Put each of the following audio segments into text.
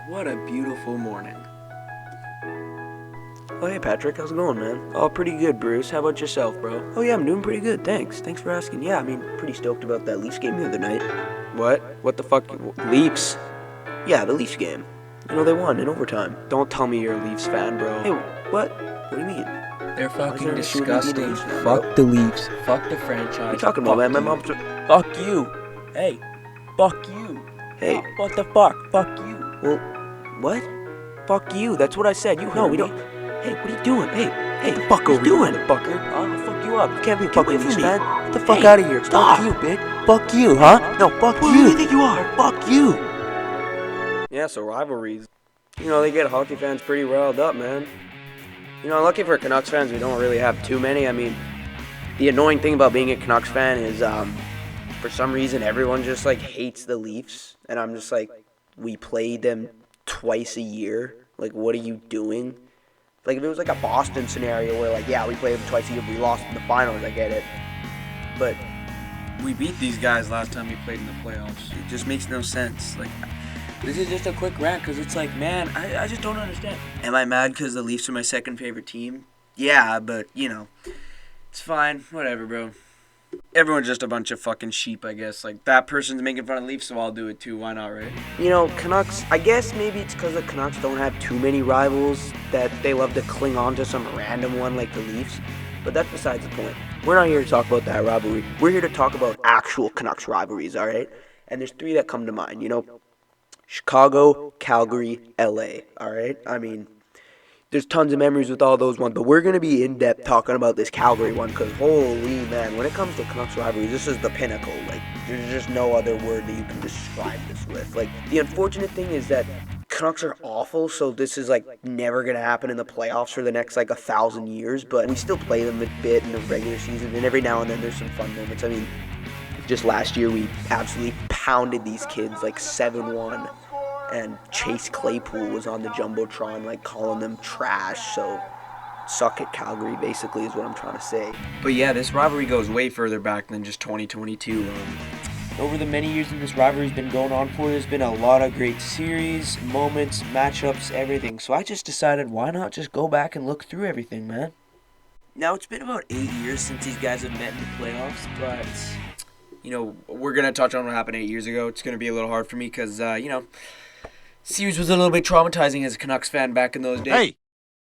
What a beautiful morning. Oh, hey, Patrick. How's it going, man? Oh, pretty good, Bruce. How about yourself, bro? Oh, yeah, I'm doing pretty good. Thanks. Thanks for asking. Yeah, I mean, pretty stoked about that Leafs game the other night. What? What the fuck? Leafs? Yeah, the Leafs game. You know, they won in overtime. Don't tell me you're a Leafs fan, bro. Hey, what? What do you mean? They're fucking there an issue with me being a disgusting. Leafs fan, bro? Fuck the Leafs. Fuck the franchise. What are you talking about, man? My mom's... Fuck you. Hey. Fuck you. Hey. What the fuck? Fuck you. Well, what? Fuck you. That's what I said. You heard me. Don't... Hey, what are you doing? Hey, Fuck over doing? you, motherfucker. I'll fuck you up. You can't be a Get fucking away from Leafs me. fan. Get the fuck Hey, out of here. stop. Fuck you, bitch. Fuck you, huh? No, fuck Who you. do you think you are? Fuck you. Yeah, so rivalries. You know, they get hockey fans pretty riled up, man. You know, lucky for Canucks fans, we don't really have too many. I mean, the annoying thing about being a Canucks fan is, for some reason, everyone just, like, hates the Leafs. And I'm just like, we play them twice a year. Like, what are you doing? Like, if it was, like, a Boston scenario where, like, yeah, we play them twice a year, but we lost in the finals, I get it. But We beat these guys last time we played in the playoffs. It just makes no sense. Like, this is just a quick rant because it's like, man, I just don't understand. Am I mad because the Leafs are my second favorite team? Yeah, but, you know, it's fine. Whatever, bro. Everyone's just a bunch of fucking sheep, I guess. Like, that person's making fun of the Leafs, so I'll do it too. Why not, right? you know, Canucks, I guess maybe it's because the Canucks don't have too many rivals that they love to cling on to some random one like the Leafs. But that's besides the point. We're not here to talk about that rivalry. We're here to talk about actual Canucks rivalries, all right? And there's three that come to mind, you know? Chicago, Calgary, LA, all right? I mean, there's tons of memories with all those ones, but we're going to be in-depth talking about this Calgary one because, holy man, when it comes to Canucks rivalries, this is the pinnacle. Like, there's just no other word that you can describe this with. Like, the unfortunate thing is that Canucks are awful, so this is, like, never going to happen in the playoffs for the next, like, 1,000 years, but we still play them a bit in the regular season, and every now and then there's some fun moments. I mean, just last year we absolutely pounded these kids, like, 7-1. And Chase Claypool was on the Jumbotron, like, calling them trash, so suck it, Calgary, basically, is what I'm trying to say. But yeah, this rivalry goes way further back than just 2022. Over the many years that this rivalry's been going on for, there's been a lot of great series, moments, matchups, everything. So I just decided, why not just go back and look through everything, man? Now, it's been about 8 years since these guys have met in the playoffs, but, you know, we're going to touch on what happened 8 years ago. It's going to be a little hard for me because, you know, series was a little bit traumatizing as a Canucks fan back in those days. Hey,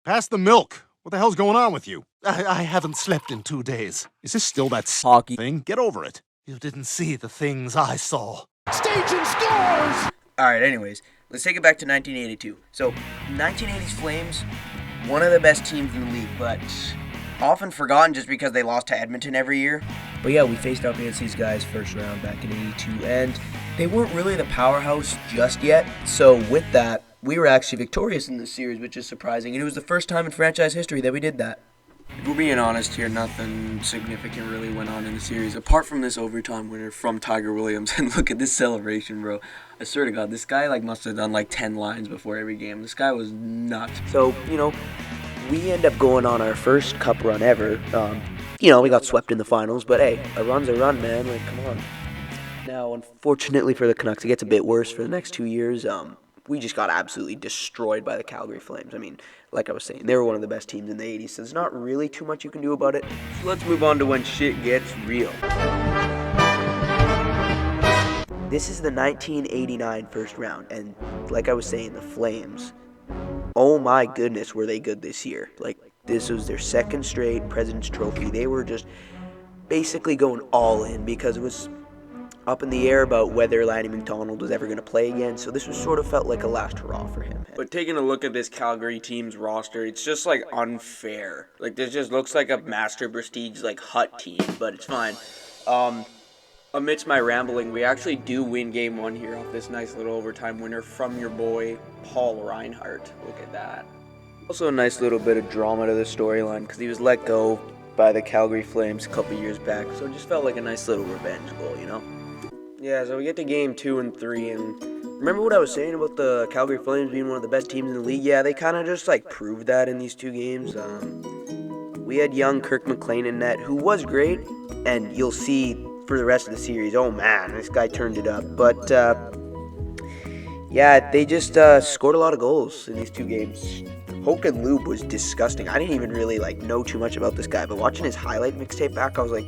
pass the milk. What the hell's going on with you? I haven't slept in 2 days. Is this still that Hockey thing? Get over it. You didn't see the things I saw. Staging scores! Alright, anyways, let's take it back to 1982. So, 1980's Flames, one of the best teams in the league, but often forgotten just because they lost to Edmonton every year. But yeah, we faced up against these guys first round back in 82, and they weren't really the powerhouse just yet. So with that, we were actually victorious in this series, which is surprising, and it was the first time in franchise history that we did that. If we're being honest here, nothing significant really went on in the series, apart from this overtime winner from Tiger Williams. And look at this celebration, bro. I swear to God, this guy must have done 10 lines before every game. This guy was nuts. So, you know, we end up going on our first cup run ever. You know, we got swept in the finals, but hey, a run's a run, man. Like, come on. Now, unfortunately for the Canucks, it gets a bit worse for the next 2 years. We just got absolutely destroyed by the Calgary Flames. I mean, like I was saying, they were one of the best teams in the 80s, so there's not really too much you can do about it. So let's move on to when shit gets real. This is the 1989 first round, and like I was saying, the Flames, oh my goodness, were they good this year. Like, this was their second straight President's Trophy. They were just basically going all in because it was up in the air about whether Lanny McDonald was ever going to play again, so this was sort of felt like a last hurrah for him. But taking a look at this Calgary team's roster, it's just unfair. This just looks like a Master Prestige Hut team, but it's fine. Amidst my rambling, we actually do win Game 1 here off this nice little overtime winner from your boy, Paul Reinhart. Look at that. Also a nice little bit of drama to the storyline because he was let go by the Calgary Flames a couple years back, so it just felt like a nice little revenge goal, you know? Yeah, so we get to Game 2 and 3, and remember what I was saying about the Calgary Flames being one of the best teams in the league? Yeah, they kind of just proved that in these 2 games. We had young Kirk McLean in net, who was great, and you'll see for the rest of the series, oh man, this guy turned it up. But Yeah, they just scored a lot of goals in these 2 games. Hogan Lube was disgusting. I didn't even really know too much about this guy, but watching his highlight mixtape back, I was like,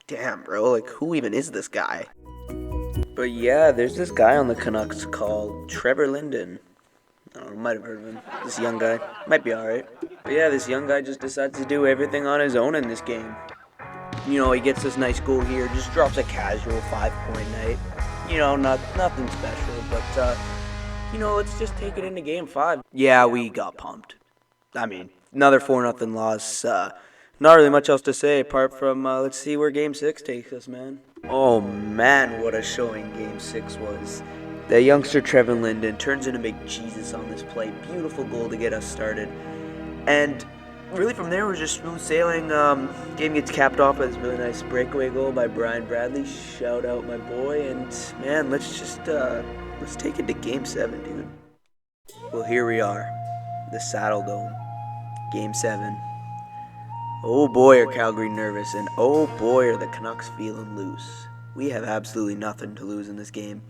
damn, bro, who even is this guy? But yeah, there's this guy on the Canucks called Trevor Linden. I don't know, might have heard of him. This young guy. Might be alright. But yeah, this young guy just decides to do everything on his own in this game. He gets this nice goal here, just drops a casual 5-point night. Nothing special, but, let's just take it into Game 5. Yeah, we got pumped. I mean, another 4-0 loss. Not really much else to say apart from, let's see where Game 6 takes us, man. Oh, man, what a showing Game 6 was. The youngster Trevor Linden turns into big Jesus on this play. Beautiful goal to get us started. And really from there, we're just smooth sailing. Game gets capped off by this really nice breakaway goal by Brian Bradley. Shout out my boy. And man, let's take it to Game 7, dude. Well, here we are, the Saddle Dome, Game 7. Oh boy, are Calgary nervous, and oh boy, are the Canucks feeling loose. We have absolutely nothing to lose in this game.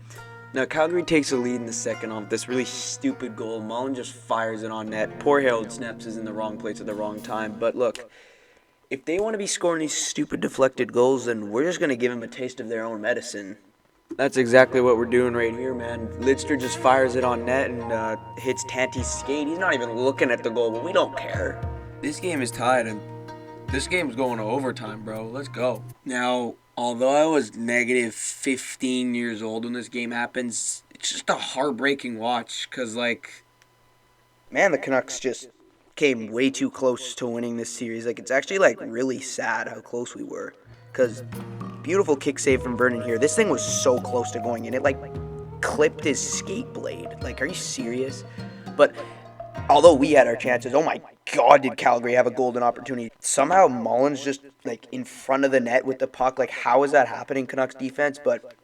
Now, Calgary takes a lead in the second off this really stupid goal. Mullen just fires it on net. Poor Harold Snaps is in the wrong place at the wrong time. But look, if they want to be scoring these stupid deflected goals, then we're just going to give them a taste of their own medicine. That's exactly what we're doing right here, man. Lidster just fires it on net and hits Tanty's skate. He's not even looking at the goal, but we don't care. This game is tied, and this game's going to overtime, bro. Let's go. Now, although I was negative 15 years old when this game happens, it's just a heartbreaking watch because, man, the Canucks just came way too close to winning this series. It's actually, really sad how close we were because beautiful kick save from Vernon here. This thing was so close to going in. It, clipped his skate blade. Are you serious? But although we had our chances, oh my God, did Calgary have a golden opportunity. Somehow Mullen's just, in front of the net with the puck. How is that happening, Canucks defense? But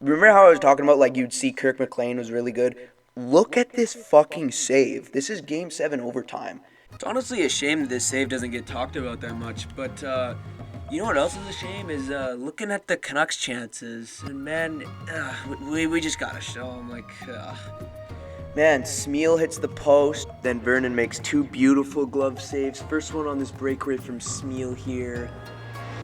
remember how I was talking about, you'd see Kirk McLean was really good? Look at this fucking save. This is Game 7 overtime. It's honestly a shame that this save doesn't get talked about that much. But you know what else is a shame is looking at the Canucks' chances. And, man, we just got to show them, Man, Smeal hits the post, then Vernon makes 2 beautiful glove saves. First one on this breakaway from Smeal here.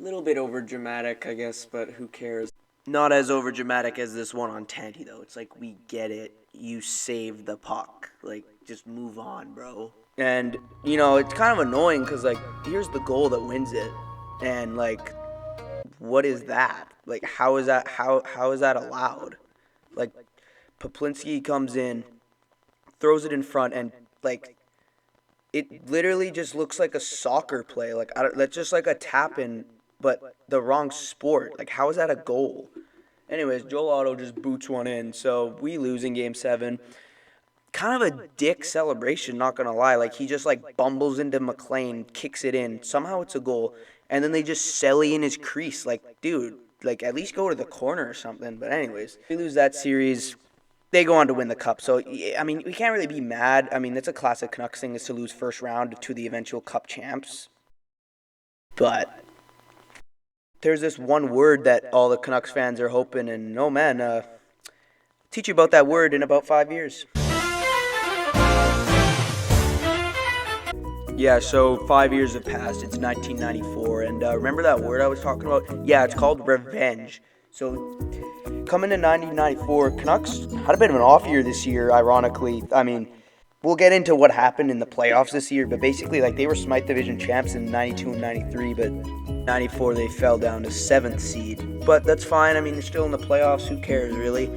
A little bit over-dramatic, I guess, but who cares? Not as over-dramatic as this one on Tanty, though. It's we get it. You saved the puck. Just move on, bro. And, it's kind of annoying because, here's the goal that wins it. And, what is that? How is that allowed? Poplinski comes in, throws it in front, and it literally just looks like a soccer play. That's just a tap in, but the wrong sport. How is that a goal? Anyways, Joel Otto just boots one in, so we lose in Game 7. Kind of a dick celebration, not gonna lie. He just bumbles into McLean, kicks it in. Somehow it's a goal, and then they just celly in his crease. Dude, at least go to the corner or something. But anyways, we lose that series. They go on to win the cup. So, I mean, we can't really be mad. I mean, that's a classic Canucks thing is to lose first round to the eventual cup champs. But there's this one word that all the Canucks fans are hoping, and oh man, teach you about that word in about 5 years. Yeah, so 5 years have passed. It's 1994, and remember that word I was talking about? Yeah, it's called revenge. So coming to 1994, Canucks had a bit of an off year this year, ironically. I mean, we'll get into what happened in the playoffs this year, but basically, they were Smythe Division champs in 92 and 93, but 94 they fell down to 7th seed. But that's fine. I mean, they're still in the playoffs. Who cares, really?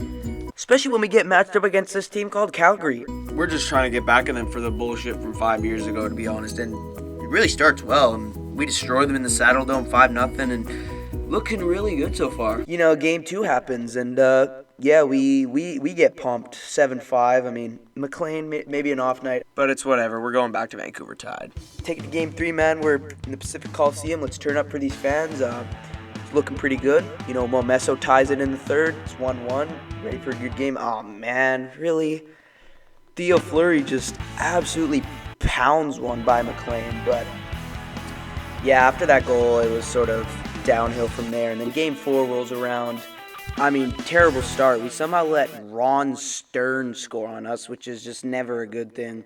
Especially when we get matched up against this team called Calgary. We're just trying to get back at them for the bullshit from 5 years ago, to be honest. And it really starts well. And we destroyed them in the Saddle Dome 5-0, and looking really good so far. Game 2 happens, and yeah, we get pumped 7-5. I mean, McLean maybe an off night, but it's whatever. We're going back to Vancouver tied. Take it to Game 3, man. We're in the Pacific Coliseum. Let's turn up for these fans. It's looking pretty good. Momesso ties it in the third. It's 1-1. Ready for a good game. Oh man, really? Theo Fleury just absolutely pounds one by McLean. But yeah, after that goal, it was sort of downhill from there. And then Game 4 rolls around. I mean, terrible start. We somehow let Ron Stern score on us, which is just never a good thing.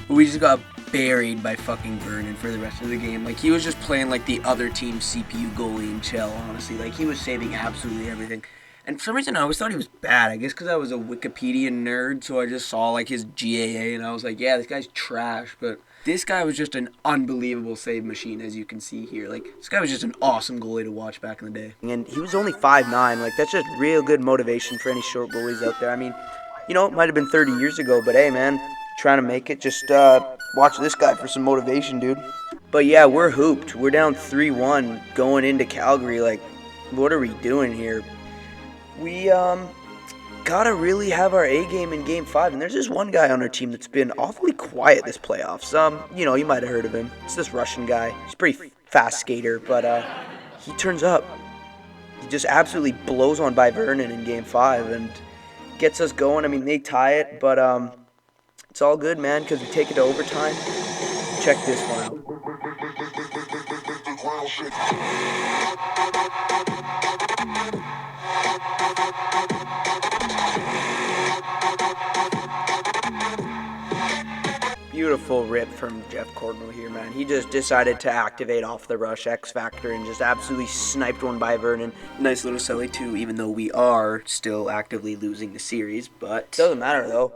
We just got buried by fucking Vernon for the rest of the game. Like, he was just playing like the other team's CPU goalie in Chell, honestly. Like, he was saving absolutely everything. And for some reason, I always thought he was bad. I guess because I was a Wikipedia nerd, so I just saw, like, his GAA, and I was like, yeah, this guy's trash. But this guy was just an unbelievable save machine, as you can see here. Like, this guy was just an awesome goalie to watch back in the day. And he was only 5'9". Like, that's just real good motivation for any short goalies out there. I mean, you know, it might have been 30 years ago, but hey, man, trying to make it, just watch this guy for some motivation, dude. But yeah, we're hooped. We're down 3-1 going into Calgary. Like, what are we doing here? We gotta really have our A game in Game 5. And there's this one guy on our team that's been awfully quiet this playoffs. You know, you might have heard of him. It's this Russian guy. He's a pretty fast skater, but he turns up. He just absolutely blows on by Vernon in Game 5 and gets us going. I mean, they tie it, but it's all good, man, because we take it to overtime. Check this one out. Beautiful rip from Jeff Cordnell here, man. He just decided to activate off the rush X Factor and just absolutely sniped one by Vernon. Nice little celly, too, even though we are still actively losing the series, but Doesn't matter, though,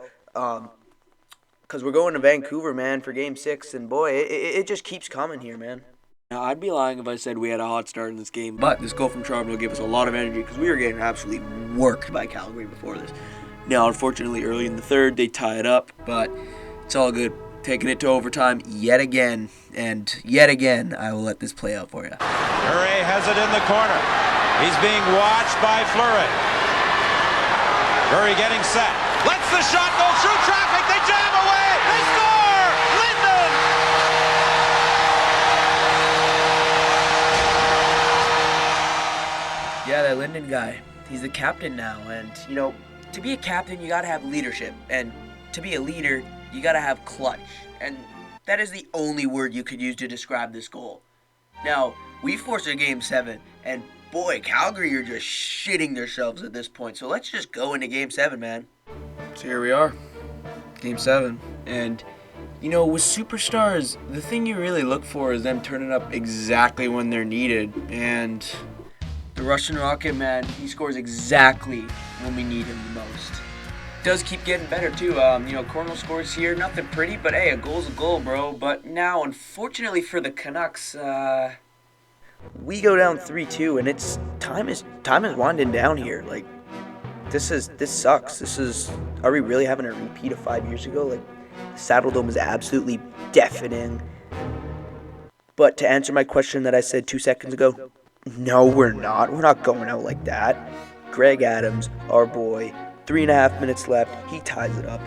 because we're going to Vancouver, man, for Game 6, and boy, it just keeps coming here, man. Now, I'd be lying if I said we had a hot start in this game, but this goal from Toronto gave us a lot of energy because we were getting absolutely worked by Calgary before this. Now, unfortunately, early in the third, they tie it up, but it's all good. Taking it to overtime yet again, and yet again, I will let this play out for you. Murray has it in the corner. He's being watched by Fleury. Murray getting set. Lets the shot go through traffic. They jam away. They score! Linden! Yeah, that Linden guy. He's the captain now, and, you know, to be a captain, you gotta have leadership, and to be a leader, you gotta have clutch, and that is the only word you could use to describe this goal. Now, we forced a Game 7, and boy, Calgary are just shitting themselves at this point, so let's just go into Game 7, man. So here we are, Game 7, and, you know, with superstars, the thing you really look for is them turning up exactly when they're needed, and the Russian Rocket, man, he scores exactly when we need him the most. Does keep getting better too. You know, Cordnell scores here, nothing pretty, but hey, a goal's a goal, bro. But now, unfortunately for the Canucks, We go down 3-2, and it's time is winding down here. Like, this sucks. Are we really having a repeat of 5 years ago? Like, Saddle Dome is absolutely deafening. But to answer my question that I said 2 seconds ago, no, we're not. We're not going out like that. Greg Adams, our boy. 3.5 minutes left. He ties it up.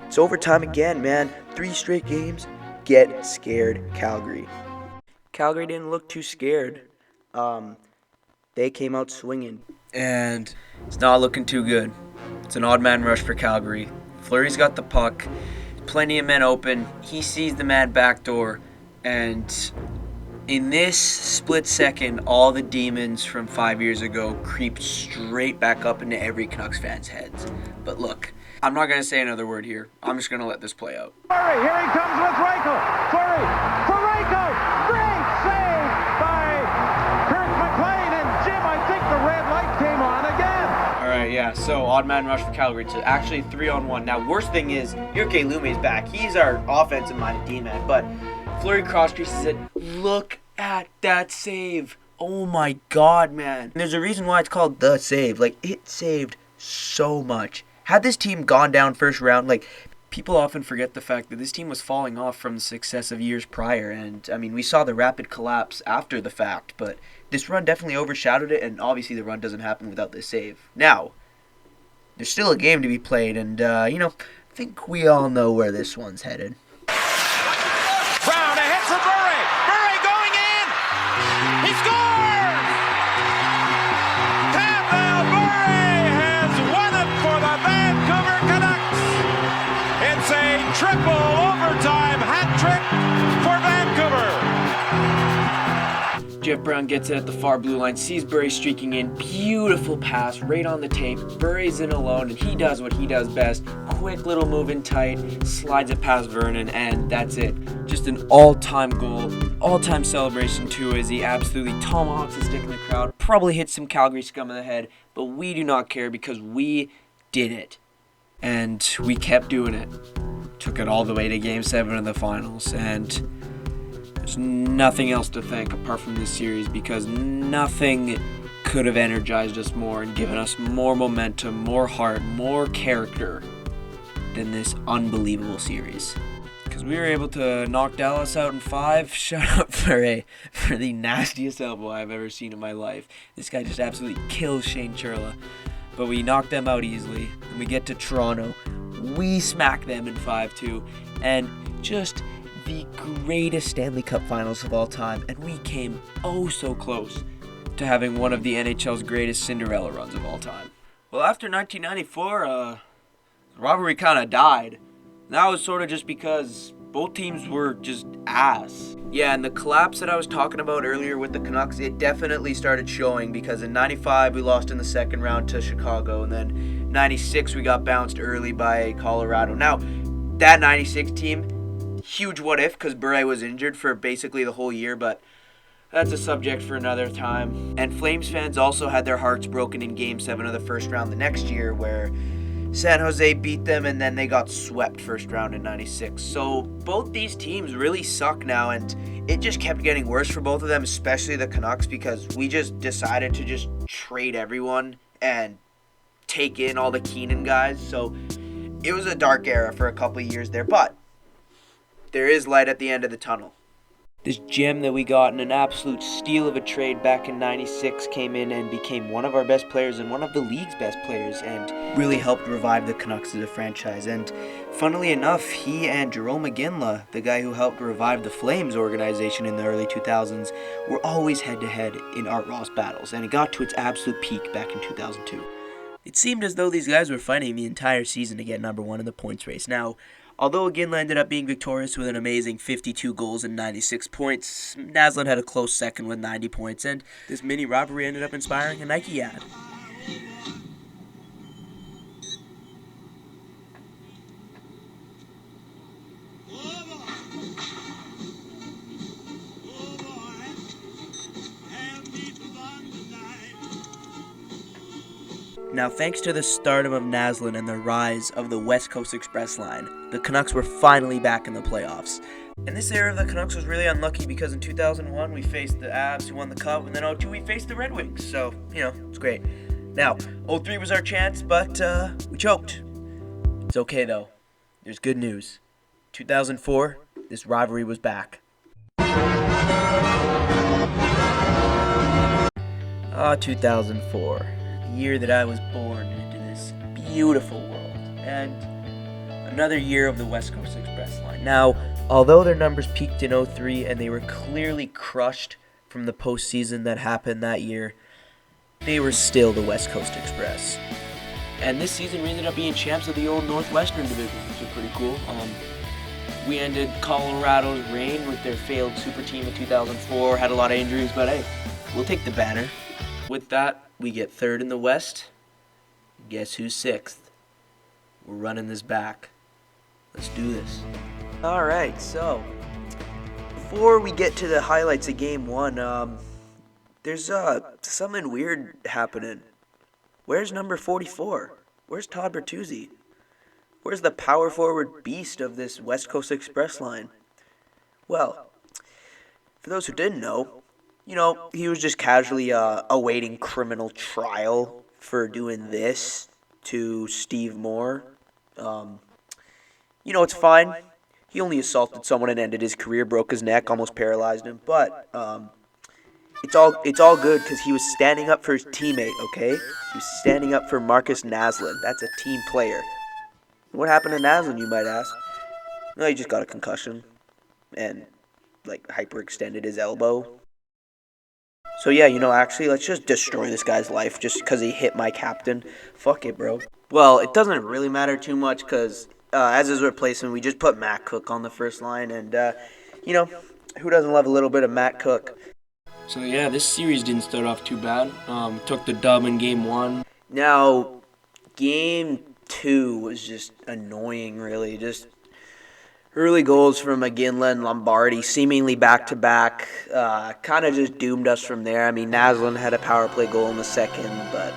It's overtime again, man. 3 straight games. Get scared, Calgary. Calgary didn't look too scared. They came out swinging. and it's not looking too good. It's an odd man rush for Calgary. Fleury's got the puck. Plenty of men open. He sees the man backdoor, and in this split second, all the demons from 5 years ago creeped straight back up into every Canucks fan's heads. But look, I'm not going to say another word here. I'm just going to let this play out. Fleury, here he comes with Reichel. Fleury, for Reichel. Great save by Kirk McLean. And Jim, I think the red light came on again. All right, yeah, so odd man rush for Calgary to actually 3-on-1. Now, worst thing is, Jyrke Lume's back. He's our offensive-minded D-man, but Fleury cross-creases it. Look at that save. Oh my God, man. There's a reason why it's called the save. Like, it saved so much. Had this team gone down first round, like, people often forget the fact that this team was falling off from the success of years prior. And, I mean, we saw the rapid collapse after the fact, but this run definitely overshadowed it, and obviously the run doesn't happen without this save. Now, there's still a game to be played, and, I think we all know where this one's headed. Brown, a hit for Murray. Murray going in. He scores! Campbell Murray has won it for the Vancouver Canucks. It's a triple overtime hat trick for Vancouver. Jeff Brown gets it at the far blue line, sees Burry streaking in, beautiful pass right on the tape. Burry's in alone, and he does what he does best. Quick little move in tight, slides it past Vernon, and that's it. Just an all-time goal, all-time celebration too, as he absolutely tomahawks a stick in the crowd. Probably hits some Calgary scum in the head, but we do not care because we did it. And we kept doing it. Took it all the way to Game 7 of the finals, and there's nothing else to thank apart from this series because nothing could have energized us more and given us more momentum, more heart, more character than this unbelievable series. Because we were able to knock Dallas out in 5. Shout out for the nastiest elbow I've ever seen in my life. This guy just absolutely kills Shane Churla. But we knocked them out easily. And we get to Toronto. We smack them in 5-2. And just the greatest Stanley Cup finals of all time. And we came oh so close to having one of the NHL's greatest Cinderella runs of all time. Well, after 1994, the rivalry kind of died. That was sort of just because both teams were just ass. Yeah, and the collapse that I was talking about earlier with the Canucks, it definitely started showing because in 95 we lost in the second round to Chicago, and then 96 we got bounced early by Colorado. Now, that 96 team, huge what if because Bure was injured for basically the whole year, but that's a subject for another time. And Flames fans also had their hearts broken in Game 7 of the first round the next year where San Jose beat them and then they got swept first round in 96. So both these teams really suck now, and it just kept getting worse for both of them, especially the Canucks, because we just decided to just trade everyone and take in all the Keenan guys. So it was a dark era for a couple of years there, but there is light at the end of the tunnel. This gem that we got in an absolute steal of a trade back in 96 came in and became one of our best players and one of the league's best players and really helped revive the Canucks as a franchise. And funnily enough, he and Jerome McGinley, the guy who helped revive the Flames organization in the early 2000s, were always head-to-head in Art Ross battles, and it got to its absolute peak back in 2002. It seemed as though these guys were fighting the entire season to get number one in the points race. Now, although Ginla ended up being victorious with an amazing 52 goals and 96 points, Naslund had a close second with 90 points, and this mini rivalry ended up inspiring a Nike ad. Now, thanks to the stardom of Naslund and the rise of the West Coast Express line, the Canucks were finally back in the playoffs. And this era of the Canucks was really unlucky because in 2001 we faced the Avs who won the Cup, and then 2002 we faced the Red Wings. So, it's great. Now, 2003 was our chance, but we choked. It's okay though. There's good news. 2004, this rivalry was back. 2004. Year that I was born into this beautiful world, and another year of the West Coast Express line. Now, although their numbers peaked in 2003 and they were clearly crushed from the postseason that happened that year, they were still the West Coast Express. And this season we ended up being champs of the old Northwestern Division, which is pretty cool. We ended Colorado's reign with their failed super team in 2004, had a lot of injuries, but hey, we'll take the banner. With that, we get third in the West. Guess who's sixth? We're running this back. Let's do this. All right, so before we get to the highlights of Game 1, there's something weird happening. Where's number 44? Where's Todd Bertuzzi? Where's the power forward beast of this West Coast Express line? Well, for those who didn't know, he was just casually awaiting criminal trial for doing this to Steve Moore. It's fine. He only assaulted someone and ended his career, broke his neck, almost paralyzed him. But it's all good because he was standing up for his teammate, okay? He was standing up for Marcus Naslund. That's a team player. What happened to Naslund, you might ask? No, he just got a concussion and, hyperextended his elbow. So yeah, actually, let's just destroy this guy's life just because he hit my captain. Fuck it, bro. Well, it doesn't really matter too much because as his replacement, we just put Matt Cook on the first line. And, who doesn't love a little bit of Matt Cook? So yeah, this series didn't start off too bad. Took the dub in game 1. Now, game 2 was just annoying, really. Just early goals from McGinley and Lombardi, seemingly back-to-back, kind of just doomed us from there. I mean, Naslund had a power play goal in the second, but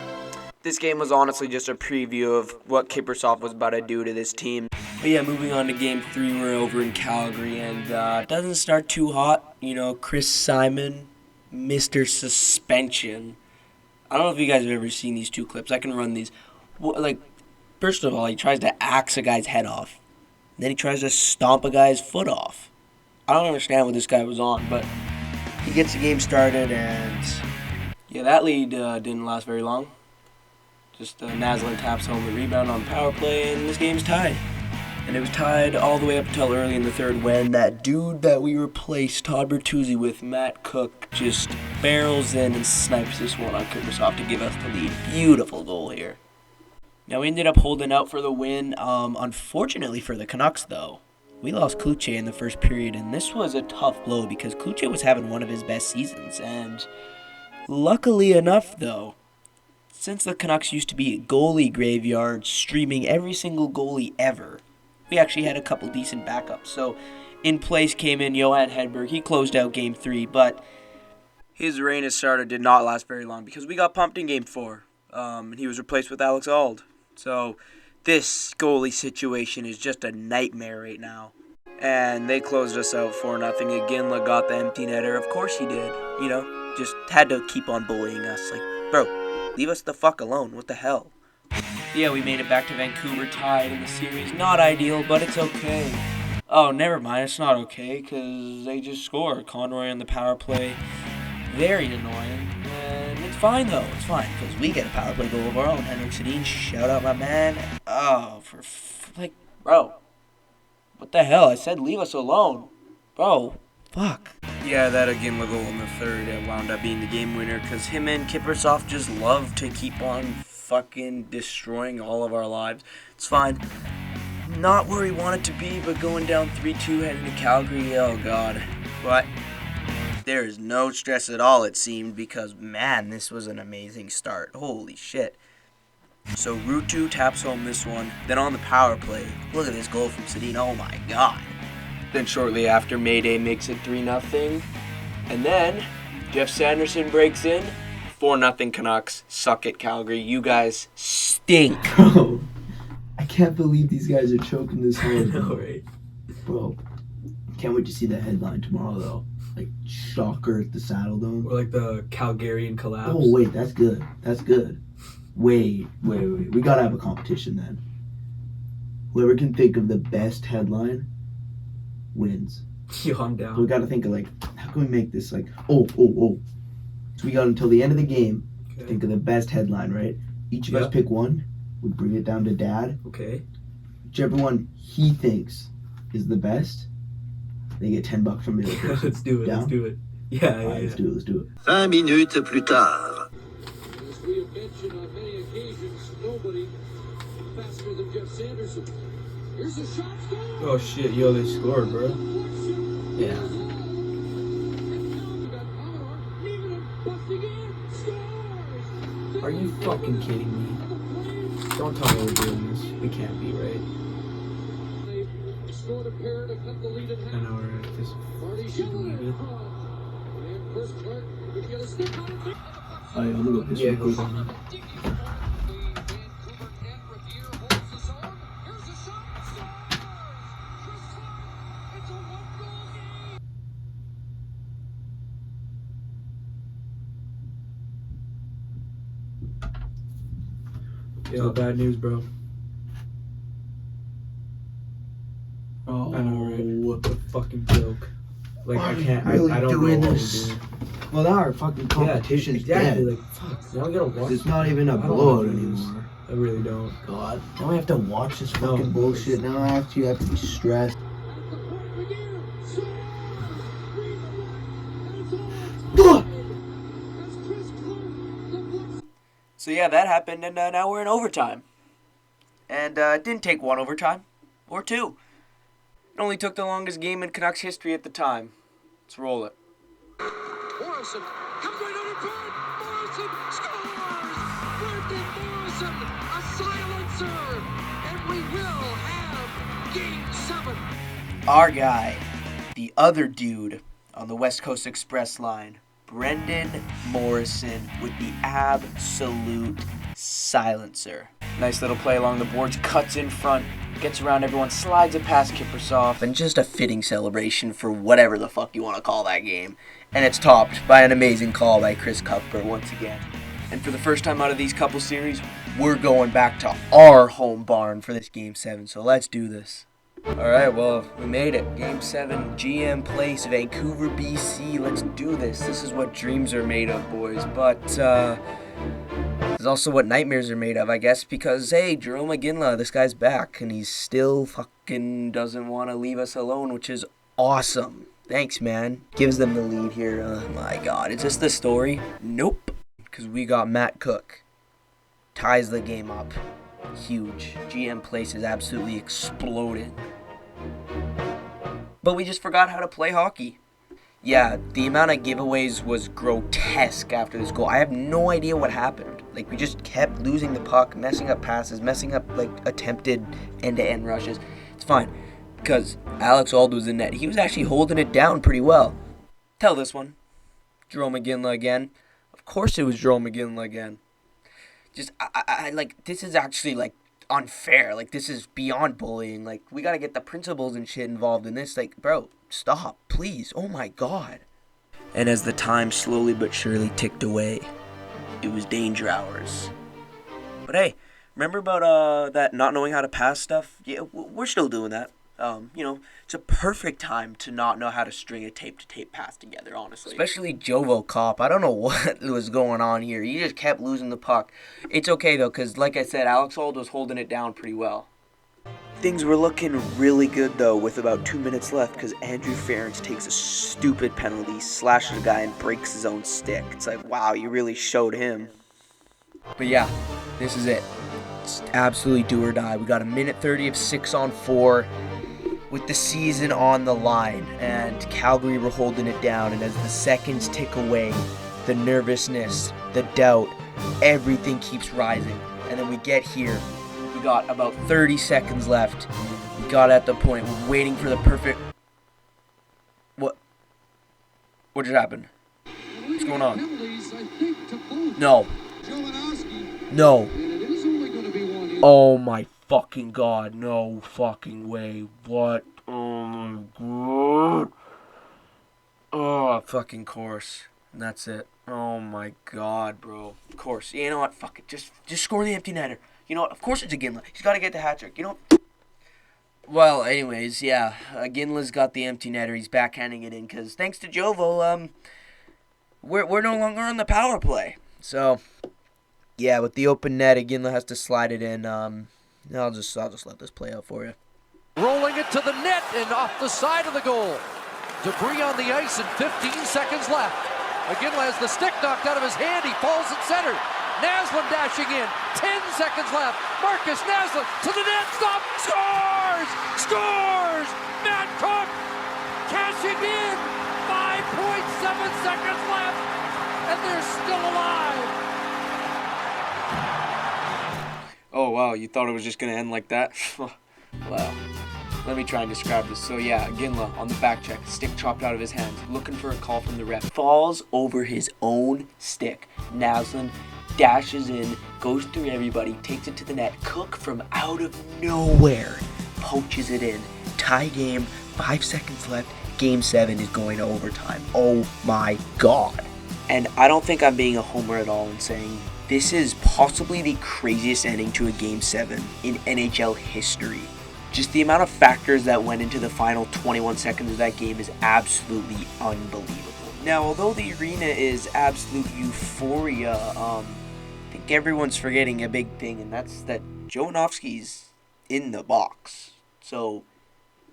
this game was honestly just a preview of what Kiprusoff was about to do to this team. But yeah, moving on to game 3, we're over in Calgary, and it doesn't start too hot. You know, Chris Simon, Mr. Suspension. I don't know if you guys have ever seen these two clips. I can run these. Like, first of all, he tries to axe a guy's head off. Then he tries to stomp a guy's foot off. I don't understand what this guy was on, but he gets the game started, and yeah, that lead didn't last very long. Just Naslund taps home the rebound on the power play, and this game's tied. And it was tied all the way up until early in the third when that dude that we replaced Todd Bertuzzi with, Matt Cook, just barrels in and snipes this one on Kiprusoff to give us the lead. Beautiful goal here. Now we ended up holding out for the win. Unfortunately for the Canucks, though, we lost Kluche in the first period, and this was a tough blow because Kluche was having one of his best seasons. And luckily enough, though, since the Canucks used to be a goalie graveyard, streaming every single goalie ever, we actually had a couple decent backups. So in place came in Johan Hedberg. He closed out game 3, but his reign as starter did not last very long because we got pumped in game 4. And he was replaced with Alex Auld. So this goalie situation is just a nightmare right now. And they closed us out 4-0. Iginla got the empty netter. Of course he did. You know, just had to keep on bullying us. Like, bro, leave us the fuck alone. What the hell? Yeah, we made it back to Vancouver tied in the series. Not ideal, but it's okay. Oh, never mind. It's not okay because they just scored. Conroy on the power play. Very annoying. And it's fine, though. It's fine because we get a power play goal of our own. Henrik Sedin, shout out my man. Oh, bro. What the hell? I said leave us alone. Bro, fuck. Yeah, that Iginla goal in the third wound up being the game winner because him and Kiprusoff just love to keep on fucking destroying all of our lives. It's fine. Not where we want it to be, but going down 3-2 heading to Calgary, oh god. But there is no stress at all, it seemed, because man, this was an amazing start. Holy shit. So Ruutu taps home this one. Then on the power play, look at this goal from Sedin. Oh my god. Then shortly after, Mayday makes it 3-0. And then Jeff Sanderson breaks in. 4-0 Canucks. Suck it, Calgary. You guys stink. Bro, I can't believe these guys are choking this hard. I know, right? Bro, can't wait to see the headline tomorrow, though. Like, shocker at the Saddle Dome. Or like the Calgarian collapse. Oh, wait, that's good. That's good. Wait. We gotta have a competition then. Whoever can think of the best headline wins. Yo, I'm down. So we gotta think of, like, how can we make this, like, oh. So we got until the end of the game to think of the best headline, right? Each of us pick one. We bring it down to Dad. Okay. Whichever one he thinks is the best, they get $10 from the other person. Let's do it. Down? Let's do it. Yeah. Let's do it. 20 minutes plus tard. As we have mentioned on many occasions, nobody faster than Jeff Sanderson. Here's a shot. Oh shit, yo, they scored, bro. Yeah. Are you fucking kidding me? Don't tell me we're doing this. We can't be, right? They scored a pair to cut the lead in half. I know, right? Just Marty believe it. And Chris Clark would get a stick on it. I'm gonna go piss Yeah, real go quick. on. Yo, bad news, bro. Oh, I know, right? What the fucking joke. Like, Why I are you can't, really I don't doing know what this? we're doing. well, now our fucking competition's exactly. dead. Like, fuck. Now we gotta watch. It's not even a I don't blowout wanna do this. anymore. I really don't. God. Now I have to watch this No. fucking bullshit. Now I have to be stressed. So yeah, that happened, and now we're in overtime. And it didn't take one overtime, or two. It only took the longest game in Canucks history at the time. Let's roll it. Morrison our guy, the other dude on the West Coast Express line, Brendan Morrison with the absolute silencer. Nice little play along the boards, cuts in front, gets around everyone, slides it past Kiprusoff, and just a fitting celebration for whatever the fuck you want to call that game. And it's topped by an amazing call by Chris Cuthbert once again. And for the first time out of these couple series, we're going back to our home barn for this Game 7, so let's do this. Alright, well, we made it. Game 7, GM Place, Vancouver, BC. Let's do this. This is what dreams are made of, boys. But, this is also what nightmares are made of, I guess, because, hey, Jerome McGinley, this guy's back, and he still fucking doesn't want to leave us alone, which is awesome. Thanks, man. Gives them the lead here. Oh, my God. Is this the story? Nope. Because we got Matt Cook. Ties the game up. Huge. GM Place is absolutely exploding. But we just forgot how to play hockey. Yeah, the amount of giveaways was grotesque after this goal. I have no idea what happened. Like, we just kept losing the puck, messing up passes, messing up, like, attempted end-to-end rushes. It's fine, because Alex Auld was in net. He was actually holding it down pretty well. Tell this one. Jerome McGinley again. Of course it was Jerome McGinley again. Just, I like, this is actually, like, unfair. Like, this is beyond bullying. Like, we gotta get the principals and shit involved in this. Like, bro, stop, please. Oh, my God. And as the time slowly but surely ticked away, it was danger hours. But, hey, remember about that not knowing how to pass stuff? Yeah, we're still doing that. It's a perfect time to not know how to string a tape-to-tape pass together, honestly. Especially Jovo Kopp. I don't know what was going on here. He just kept losing the puck. It's okay, though, because, like I said, Alex Auld was holding it down pretty well. Things were looking really good, though, with about 2 minutes left, because Andrew Ference takes a stupid penalty, slashes a guy, and breaks his own stick. It's like, wow, you really showed him. But, yeah, this is it. It's absolutely do or die. We got a minute 30 of 6-on-4. With the season on the line, and Calgary were holding it down, and as the seconds tick away, the nervousness, the doubt, everything keeps rising. And then we get here, we got about 30 seconds left, we got at the point, we're waiting for the perfect... What just happened? What's going on? No. Oh my fucking God, no fucking way. What? Oh my God. Oh, fucking course. And that's it. Oh my God, bro. Of course. You know what? Fuck it. Just score the empty netter. You know what? Of course it's a Ginla. He's got to get the hat trick. You know? Well, anyways, yeah. Ginla's got the empty netter. He's backhanding it in because thanks to Jovo, we're no longer on the power play. So, yeah, with the open net, Ginla has to slide it in. I'll just let this play out for you. Rolling it to the net and off the side of the goal. Debris on the ice and 15 seconds left. McGinley has the stick knocked out of his hand. He falls at center. Naslund dashing in. 10 seconds left. Marcus Naslund to the net. Stop. Scores! Scores! Matt Cook cashing in. 5.7 seconds left. And they're still alive. Oh, wow, you thought it was just going to end like that? Wow. Let me try and describe this. So, yeah, Ginla on the back check, stick chopped out of his hand, looking for a call from the ref. Falls over his own stick. Naslund dashes in, goes through everybody, takes it to the net. Cook from out of nowhere poaches it in. Tie game, 5 seconds left. Game 7 is going to overtime. Oh, my God. And I don't think I'm being a homer at all in saying this is possibly the craziest ending to a Game 7 in NHL history. Just the amount of factors that went into the final 21 seconds of that game is absolutely unbelievable. Now, although the arena is absolute euphoria, I think everyone's forgetting a big thing, and that's that Jovanovski's in the box. So,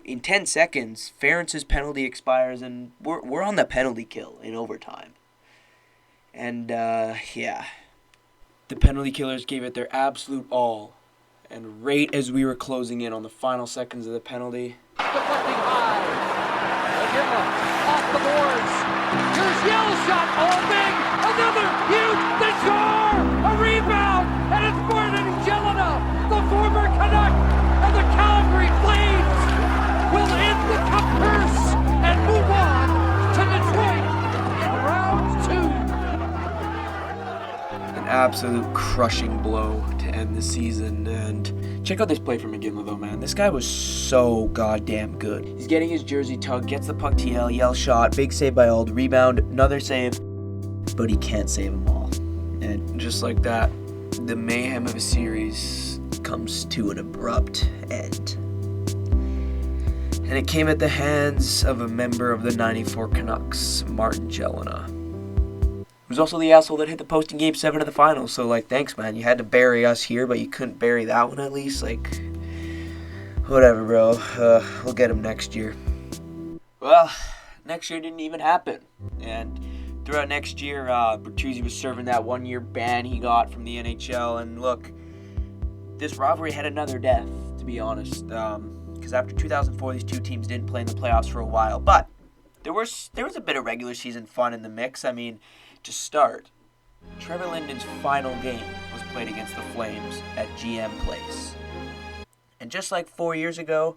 in 10 seconds, Ferentz's penalty expires, and we're on the penalty kill in overtime. And, yeah. The penalty killers gave it their absolute all. And right as we were closing in on the final seconds of the penalty... Deflecting high. McGinley off the boards. Here's Yell's shot. Oh, big. Another huge. They score. A rebound. And it's Brendan Jelena, the former Canuck. And the Calgary Flames will end the absolute crushing blow to end the season. And check out this play from McGinley, though, man. This guy was so goddamn good. He's getting his jersey tugged, gets the puck to yell shot, big save by Ald, rebound, another save, but he can't save them all. And just like that, the mayhem of a series comes to an abrupt end. And it came at the hands of a member of the 94 Canucks, Martin Jelena. He was also the asshole that hit the post in Game 7 of the finals, so, like, thanks, man. You had to bury us here, but you couldn't bury that one at least. Like, whatever, bro. We'll get him next year. Well, next year didn't even happen. And throughout next year, Bertuzzi was serving that one-year ban he got from the NHL. And look, this rivalry had another death, to be honest. Because after 2004, these two teams didn't play in the playoffs for a while. But there was a bit of regular season fun in the mix. I mean, to start, Trevor Linden's final game was played against the Flames at GM Place. And just like 4 years ago,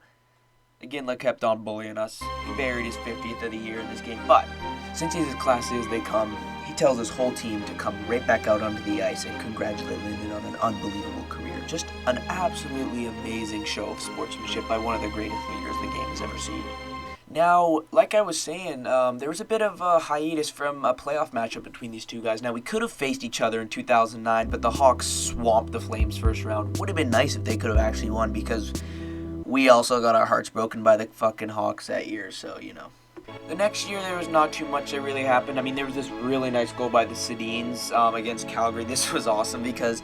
Iginla kept on bullying us. He buried his 50th of the year in this game. But since he's as classy as they come, he tells his whole team to come right back out onto the ice and congratulate Linden on an unbelievable career. Just an absolutely amazing show of sportsmanship by one of the greatest leaders the game has ever seen. Now, like I was saying, there was a bit of a hiatus from a playoff matchup between these two guys. Now, we could have faced each other in 2009, but the Hawks swamped the Flames first round. Would have been nice if they could have actually won, because we also got our hearts broken by the fucking Hawks that year, so, you know. The next year, there was not too much that really happened. I mean, there was this really nice goal by the Sedins against Calgary. This was awesome because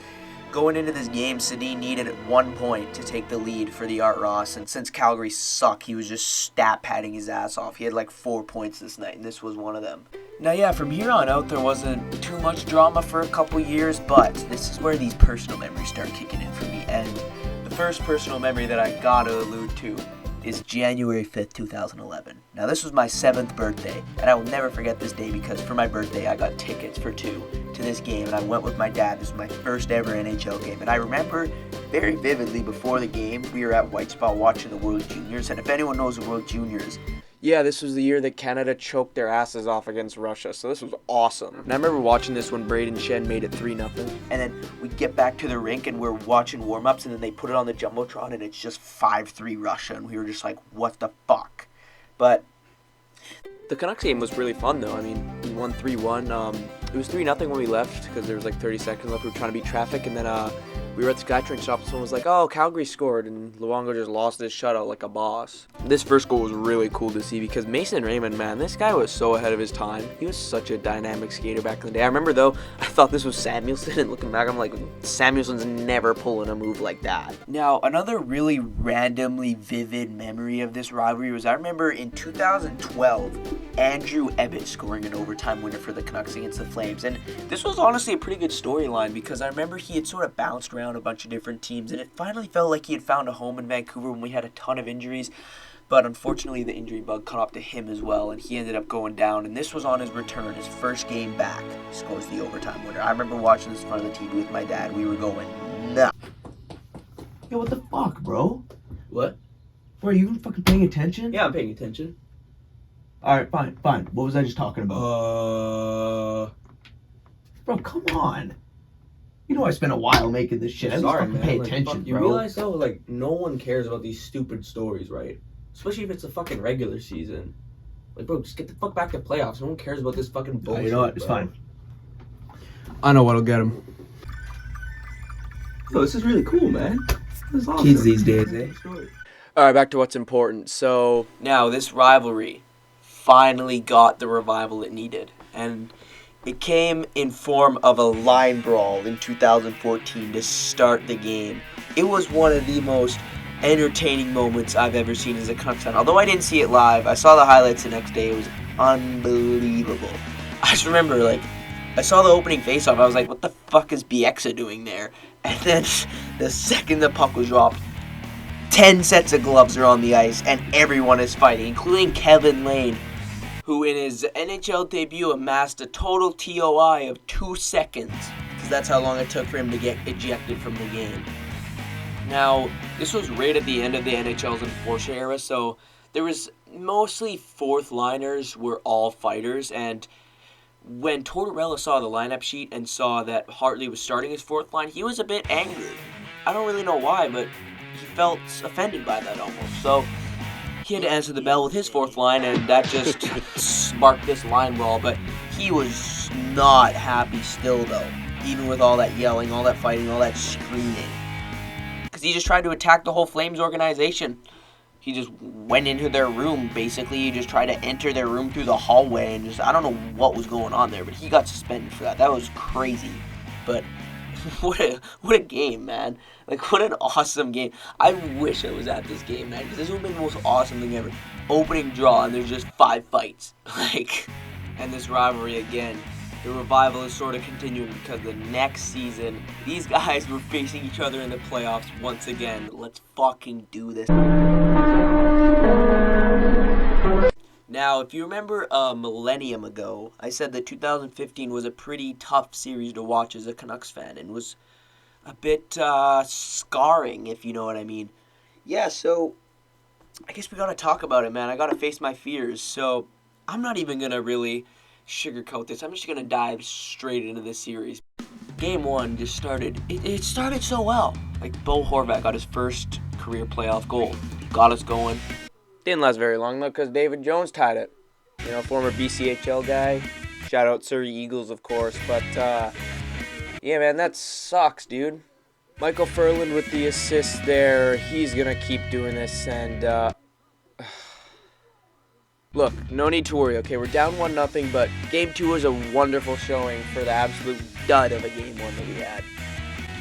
going into this game, Sedin needed 1 point to take the lead for the Art Ross, and since Calgary sucked, he was just stat-padding his ass off. He had like 4 points this night, and this was one of them. Now, yeah, from here on out, there wasn't too much drama for a couple years, but this is where these personal memories start kicking in for me, and the first personal memory that I gotta allude to is January 5th, 2011. Now, this was my 7th birthday, and I will never forget this day because for my birthday, I got tickets for 2 to this game, and I went with my dad. This was my first ever NHL game, and I remember very vividly before the game, we were at White Spot watching the World Juniors, and if anyone knows the World Juniors, yeah, this was the year that Canada choked their asses off against Russia, so this was awesome. And I remember watching this when Braden Shen made it 3-0, and then we get back to the rink and we're watching warm-ups, and then they put it on the Jumbotron, and it's just 5-3 Russia, and we were just like, what the fuck? But the Canucks game was really fun, though. I mean, we won 3-1. It was 3-0 when we left because there was like 30 seconds left. We were trying to beat traffic, and then we were at the SkyTrain shop, and someone was like, oh, Calgary scored, and Luongo just lost his shutout like a boss. This first goal was really cool to see because Mason Raymond, man, this guy was so ahead of his time. He was such a dynamic skater back in the day. I remember, though, I thought this was Samuelsson, and looking back, I'm like, Samuelson's never pulling a move like that. Now, another really randomly vivid memory of this rivalry was I remember in 2012, Andrew Ebbett scoring an overtime winner for the Canucks against the Flames. And this was honestly a pretty good storyline because I remember he had sort of bounced around a bunch of different teams, and it finally felt like he had found a home in Vancouver when we had a ton of injuries. But unfortunately, the injury bug caught up to him as well, and he ended up going down. And this was on his return, his first game back. He scores the overtime winner. I remember watching this in front of the TV with my dad. We were going nuts. Yo, what the fuck, bro? What? Bro, are you even fucking paying attention? Yeah, I'm paying attention. Alright, fine. What was I just talking about? Bro, come on. You know I spent a while making this shit. I just fucking pay attention, You bro. realize though, like, no one cares about these stupid stories, right? Especially if it's a fucking regular season. Like, bro, just get the fuck back to playoffs. No one cares about this fucking bullshit. You know what? It's bro. fine. I know what'll get him. Yo, this is really cool, man. This is awesome. Kids these days, eh? Alright, back to what's important. So, now this rivalry finally got the revival it needed. And it came in form of a line brawl in 2014 to start the game. It was one of the most entertaining moments I've ever seen as a Canucks fan. Although I didn't see it live, I saw the highlights the next day. It was unbelievable. I just remember, like, I saw the opening faceoff. I was like, what the fuck is Bieksa doing there? And then the second the puck was dropped, 10 sets of gloves are on the ice, and everyone is fighting, including Kevin Lane, who in his NHL debut amassed a total TOI of 2 seconds, because that's how long it took for him to get ejected from the game. Now, this was right at the end of the NHL's Enforcer era, so there was mostly fourth liners were all fighters, and when Tortorella saw the lineup sheet and saw that Hartley was starting his fourth line, he was a bit angry. I don't really know why, but he felt offended by that almost. So he had to answer the bell with his fourth line, and that just sparked this line brawl. But he was not happy still, though, even with all that yelling, all that fighting, all that screaming. Because he just tried to attack the whole Flames organization. He just went into their room, basically. He just tried to enter their room through the hallway, and just, I don't know what was going on there, but he got suspended for that. That was crazy. But what a game, man. Like, what an awesome game. I wish I was at this game, man, because this would have been the most awesome thing ever. Opening draw, and there's just 5 fights. Like, and this rivalry again. The revival is sort of continuing because the next season, these guys were facing each other in the playoffs once again. Let's fucking do this. Now, if you remember a millennium ago, I said that 2015 was a pretty tough series to watch as a Canucks fan and was a bit scarring, if you know what I mean. Yeah, so I guess we gotta talk about it, man. I gotta face my fears. So I'm not even gonna really sugarcoat this. I'm just gonna dive straight into this series. Game 1 just started. It started so well. Like, Bo Horvat got his first career playoff goal. Got us going. Didn't last very long, though, because David Jones tied it. You know, former BCHL guy. Shout out Surrey Eagles, of course. But, yeah, man, that sucks, dude. Michael Furland with the assist there. He's going to keep doing this. And, look, no need to worry, okay? We're down 1-0, but Game 2 was a wonderful showing for the absolute dud of a Game 1 that we had.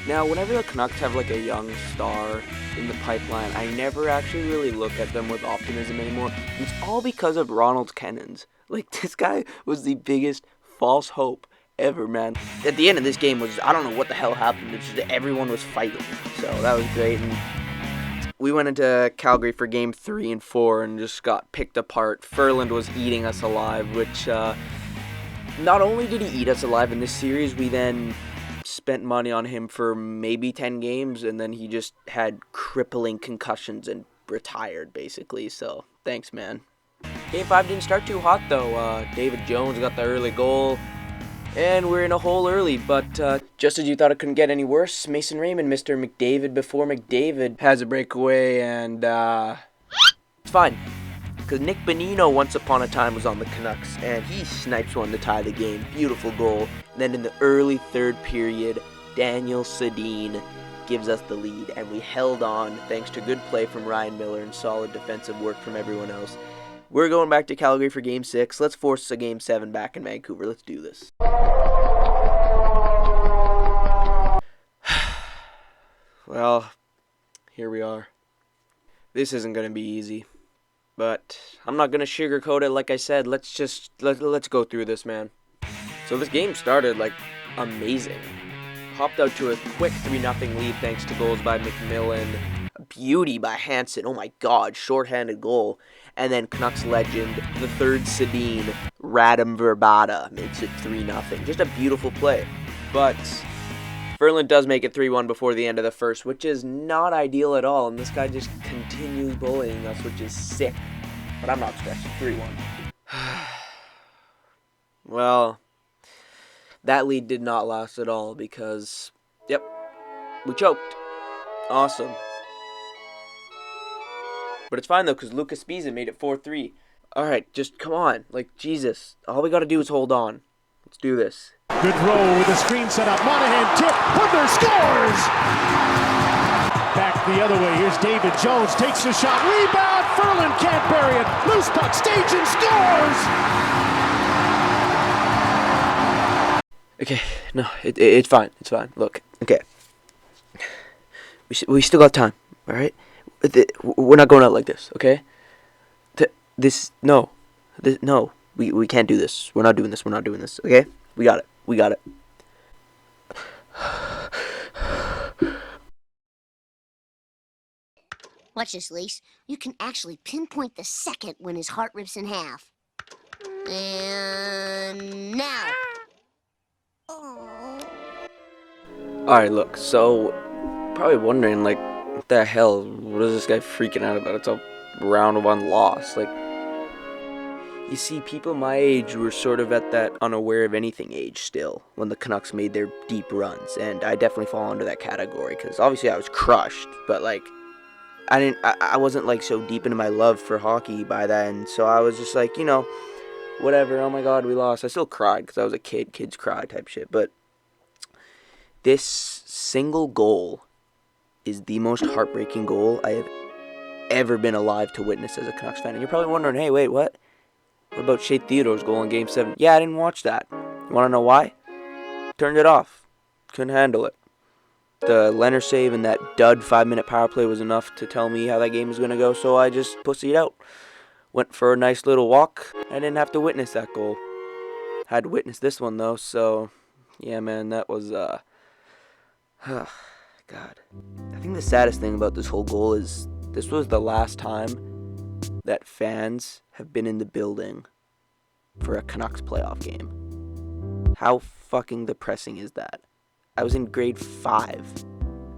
Now, whenever the Canucks have, like, a young star in the pipeline, I never actually really look at them with optimism anymore. It's all because of Ronald Kennans. Like, this guy was the biggest false hope ever, man. At the end of this game was, I don't know what the hell happened. It's just that everyone was fighting. So that was great. And we went into Calgary for Game 3 and 4 and just got picked apart. Furland was eating us alive, which not only did he eat us alive in this series, we then spent money on him for maybe 10 games, and then he just had crippling concussions and retired, basically. So, thanks, man. Game 5 didn't start too hot, though. David Jones got the early goal, and we're in a hole early. But just as you thought it couldn't get any worse, Mason Raymond, Mr. McDavid before McDavid, has a breakaway, and it's fine. Because Nick Bonino once upon a time was on the Canucks, and he snipes one to tie the game. Beautiful goal. And then in the early third period, Daniel Sedin gives us the lead, and we held on thanks to good play from Ryan Miller and solid defensive work from everyone else. We're going back to Calgary for Game 6. Let's force a Game 7 back in Vancouver. Let's do this. Well, here we are. This isn't going to be easy. But I'm not going to sugarcoat it. Like I said, let's go through this, man. So this game started, like, amazing. Hopped out to a quick 3-0 lead thanks to goals by McMillan. A beauty by Hansen. Oh my god, shorthanded goal. And then Canucks legend, the third Sedin, Radim Verbata, makes it 3-0. Just a beautiful play. But Furland does make it 3-1 before the end of the first, which is not ideal at all, and this guy just continues bullying us, which is sick. But I'm not stressed. 3-1. Well, that lead did not last at all because, yep, we choked. Awesome. But it's fine, though, because Lucas Spiza made it 4-3. Alright, just come on. Like, Jesus. All we got to do is hold on. Let's do this. Good throw with the screen set up. Monahan tip. Hunter scores! Back the other way. Here's David Jones. Takes the shot. Rebound. Furland can't bury it. Loose puck. Stage and scores! Okay, no, it's fine. It's fine. Look, okay. We still got time, all right? We're not going out like this, okay? No. We can't do this. We're not doing this, okay? We got it. Watch this, Lise. You can actually pinpoint the second when his heart rips in half. And now. Alright, look, so, probably wondering, like, what the hell, what is this guy freaking out about? It's a round 1 loss, like, You see, people my age were sort of at that unaware of anything age still when the Canucks made their deep runs, and I definitely fall under that category because obviously I was crushed, but like I wasn't like so deep into my love for hockey by then, so I was just like, whatever. Oh my God, we lost. I still cried because I was a kid. Kids cry type shit, but this single goal is the most heartbreaking goal I have ever been alive to witness as a Canucks fan. And you're probably wondering, hey, wait, what? What about Shea Theodore's goal in Game 7? Yeah, I didn't watch that. You want to know why? Turned it off. Couldn't handle it. The Leonard save and that dud 5-minute power play was enough to tell me how that game was going to go, so I just pussied out. Went for a nice little walk. I didn't have to witness that goal. Had to witness this one, though, so yeah, man, that was, God. I think the saddest thing about this whole goal is this was the last time that fans have been in the building for a Canucks playoff game. How fucking depressing is that? I was in grade 5.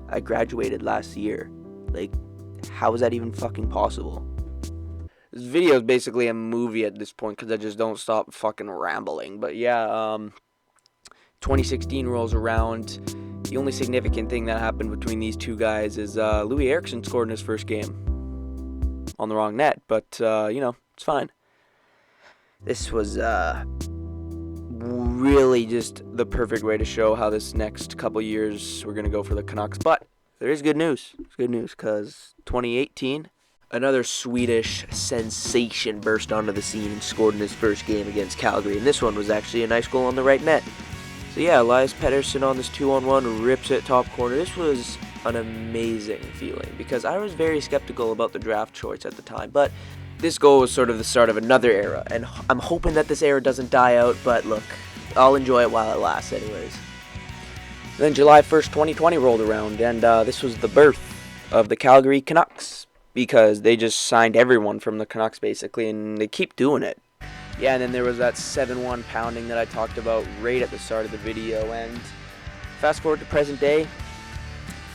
I graduated last year. Like, how is that even fucking possible? This video is basically a movie at this point because I just don't stop fucking rambling. But yeah, 2016 rolls around. The only significant thing that happened between these two guys is Louis Eriksson scored in his first game on the wrong net, but it's fine. This was really just the perfect way to show how this next couple years we're gonna go for the Canucks. But there is good news. It's good news because 2018, another Swedish sensation burst onto the scene and scored in his first game against Calgary, and this one was actually a nice goal on the right net. So yeah, Elias Pettersson on this 2-on-1 rips it top corner. This was an amazing feeling because I was very skeptical about the draft choice at the time, but this goal was sort of the start of another era, and I'm hoping that this era doesn't die out, but look, I'll enjoy it while it lasts anyways. Then July 1st, 2020 rolled around, and this was the birth of the Calgary Canucks because they just signed everyone from the Canucks basically, and they keep doing it. Yeah, and then there was that 7-1 pounding that I talked about right at the start of the video, and fast forward to present day,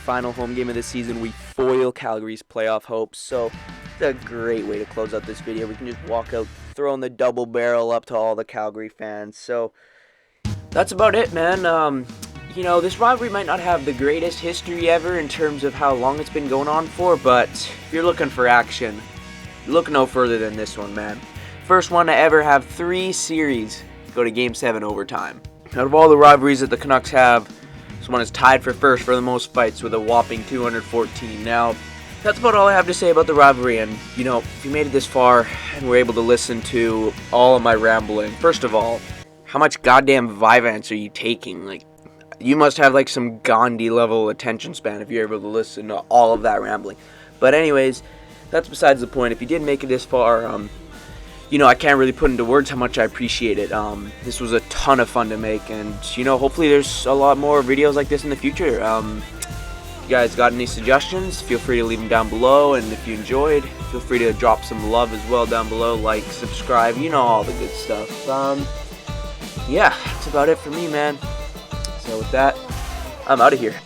final home game of the season, we foil Calgary's playoff hopes, so it's a great way to close out this video. We can just walk out throwing the double barrel up to all the Calgary fans, so that's about it, man. This rivalry might not have the greatest history ever in terms of how long it's been going on for, but if you're looking for action, look no further than this one, man. First one to ever have 3 series go to Game 7 overtime. Out of all the rivalries that the Canucks have, this one is tied for first for the most fights with a whopping 214. Now, that's about all I have to say about the rivalry, and, if you made it this far and were able to listen to all of my rambling, first of all, how much goddamn Vyvanse are you taking? Like, you must have, like, some Gandhi-level attention span if you're able to listen to all of that rambling. But anyways, that's besides the point. If you did make it this far, I can't really put into words how much I appreciate it. This was a ton of fun to make, and, hopefully there's a lot more videos like this in the future. If you guys got any suggestions, feel free to leave them down below, and if you enjoyed, feel free to drop some love as well down below, like, subscribe, all the good stuff. Yeah, that's about it for me, man. So with that, I'm out of here.